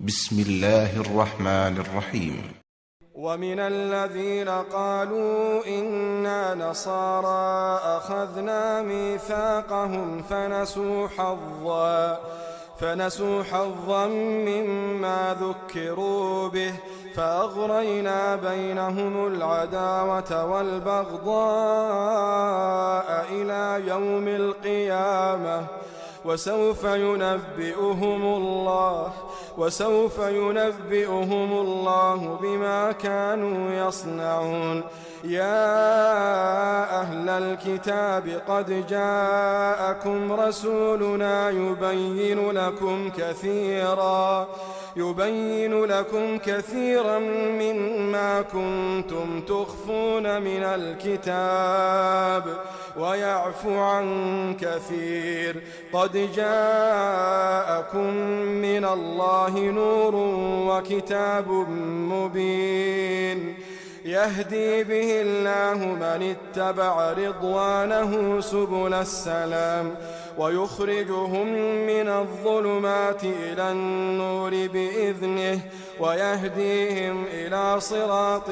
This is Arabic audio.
بسم الله الرحمن الرحيم. ومن الذين قالوا إنا نصارى أخذنا ميثاقهم فنسوا حظا مما ذكروا به فأغرينا بينهم العداوة والبغضاء إلى يوم القيامة وسوف ينبئهم الله بما كانوا يصنعون. يا أهل الكتاب قد جاءكم رسولنا يبين لكم كثيرا مما كنتم تخفون من الكتاب ويعفو عن كثير. قد جاءكم من الله نور وكتاب مبين يهدي به الله من اتبع رضوانه سبل السلام ويخرجهم من الظلمات إلى النور بإذنه ويهديهم إلى صراط